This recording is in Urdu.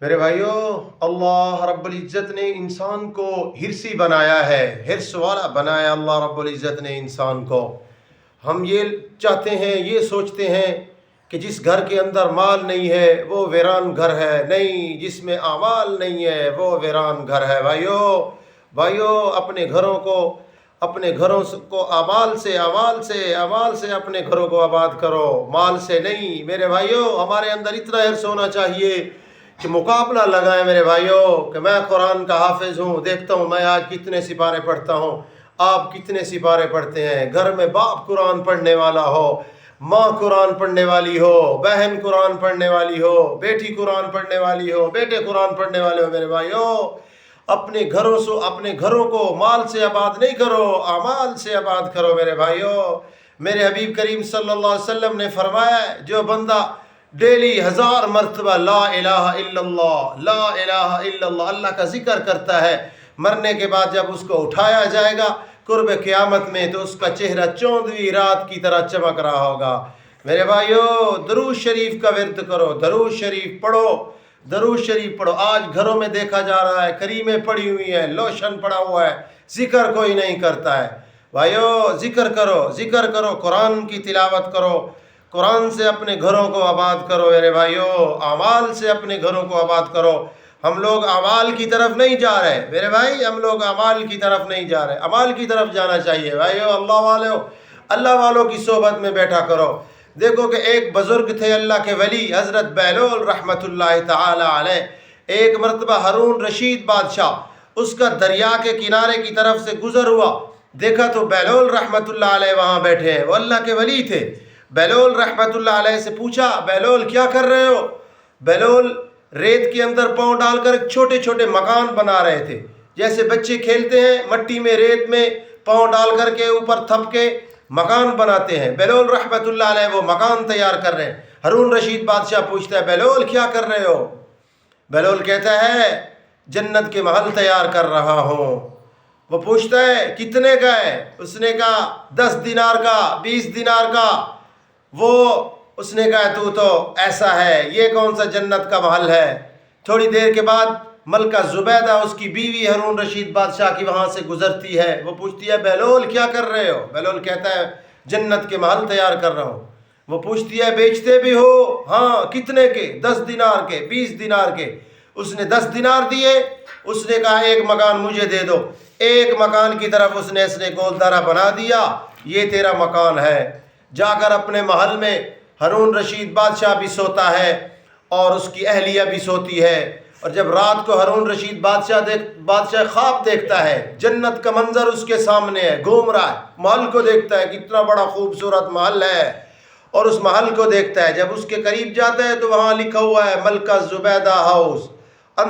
میرے بھائیوں، اللہ رب العزت نے انسان کو ہرسی بنایا ہے، ہرس والا بنایا اللہ رب العزت نے انسان کو۔ ہم یہ چاہتے ہیں، یہ سوچتے ہیں کہ جس گھر کے اندر مال نہیں ہے وہ ویران گھر ہے، نہیں، جس میں اعمال نہیں ہے وہ ویران گھر ہے۔ بھائیوں، اپنے گھروں کو اعمال سے اپنے گھروں کو آباد کرو، مال سے نہیں۔ میرے بھائیوں، ہمارے اندر اتنا ہرس ہونا چاہیے کہ مقابلہ لگائیں میرے بھائیوں، کہ میں قرآن کا حافظ ہوں، دیکھتا ہوں میں آج کتنے سپارے پڑھتا ہوں، آپ کتنے سپارے پڑھتے ہیں۔ گھر میں باپ قرآن پڑھنے والا ہو، ماں قرآن پڑھنے والی ہو، بہن قرآن پڑھنے والی ہو، بیٹی قرآن پڑھنے والی ہو، بیٹے قرآن پڑھنے والے ہو۔ میرے بھائیوں، اپنے گھروں کو مال سے آباد نہیں کرو، اعمال سے آباد کرو۔ میرے بھائیوں، میرے حبیب کریم صلی اللہ علیہ وسلم نے فرمایا، جو بندہ ڈیلی 1000 مرتبہ لا الہ الا اللہ، لا الہ الا اللہ، اللہ کا ذکر کرتا ہے، مرنے کے بعد جب اس کو اٹھایا جائے گا قرب قیامت میں، تو اس کا چہرہ 14ویں رات کی طرح چمک رہا ہوگا۔ میرے بھائیوں، درود شریف کا ورد کرو، درود شریف پڑھو۔ آج گھروں میں دیکھا جا رہا ہے کریمیں پڑی ہوئی ہیں، لوشن پڑا ہوا ہے، ذکر کوئی نہیں کرتا ہے۔ بھائیوں، ذکر کرو، قرآن کی تلاوت کرو، قرآن سے اپنے گھروں کو آباد کرو۔ میرے بھائیوں، اعمال سے اپنے گھروں کو آباد کرو۔ ہم لوگ اعمال کی طرف نہیں جا رہے میرے بھائی، ہم لوگ اعمال کی طرف نہیں جا رہے، اعمال کی طرف جانا چاہیے۔ بھائیوں، اللہ والوں کی صحبت میں بیٹھا کرو۔ دیکھو کہ ایک بزرگ تھے اللہ کے ولی، حضرت بہلول رحمۃ اللہ تعالی علیہ۔ ایک مرتبہ ہارون رشید بادشاہ اس کا دریا کے کنارے کی طرف سے گزر ہوا، دیکھا تو بہلول رحمۃ اللہ علیہ وہاں بیٹھے ہیں، وہ اللہ کے ولی تھے۔ بہلول رحمۃ اللہ علیہ سے پوچھا، بہلول کیا کر رہے ہو؟ بہلول ریت کے اندر پاؤں ڈال کر چھوٹے چھوٹے مکان بنا رہے تھے، جیسے بچے کھیلتے ہیں مٹی میں، ریت میں پاؤں ڈال کر کے اوپر تھپ کے مکان بناتے ہیں۔ بہلول رحمۃ اللہ علیہ وہ مکان تیار کر رہے ہیں۔ ہارون رشید بادشاہ پوچھتا ہے، بہلول کیا کر رہے ہو؟ بہلول کہتا ہے، جنت کے محل تیار کر رہا ہوں۔ وہ پوچھتا ہے، کتنے کا ہے؟ اس نے کہا 10 دینار کا، 20 دینار کا۔ اس نے کہا، تو ایسا ہے، یہ کون سا جنت کا محل ہے؟ تھوڑی دیر کے بعد ملکہ زبیدہ، اس کی بیوی ہارون رشید بادشاہ کی، وہاں سے گزرتی ہے۔ وہ پوچھتی ہے، بہلول کیا کر رہے ہو؟ بہلول کہتا ہے، جنت کے محل تیار کر رہا ہوں۔ وہ پوچھتی ہے، بیچتے بھی ہو؟ ہاں۔ کتنے کے؟ 10 دینار کے، 20 دینار کے۔ اس نے 10 دینار دیے۔ اس نے کہا، ایک مکان مجھے دے دو۔ ایک مکان کی طرف اس نے گولدارہ بنا دیا، یہ تیرا مکان ہے۔ جا کر اپنے محل میں ہارون رشید بادشاہ بھی سوتا ہے اور اس کی اہلیہ بھی سوتی ہے۔ اور جب رات کو ہارون رشید بادشاہ خواب دیکھتا ہے، جنت کا منظر اس کے سامنے ہے، گھوم رہا ہے، محل کو دیکھتا ہے، کتنا بڑا خوبصورت محل ہے، اور اس محل کو دیکھتا ہے۔ جب اس کے قریب جاتا ہے تو وہاں لکھا ہوا ہے ملکہ زبیدہ ہاؤس،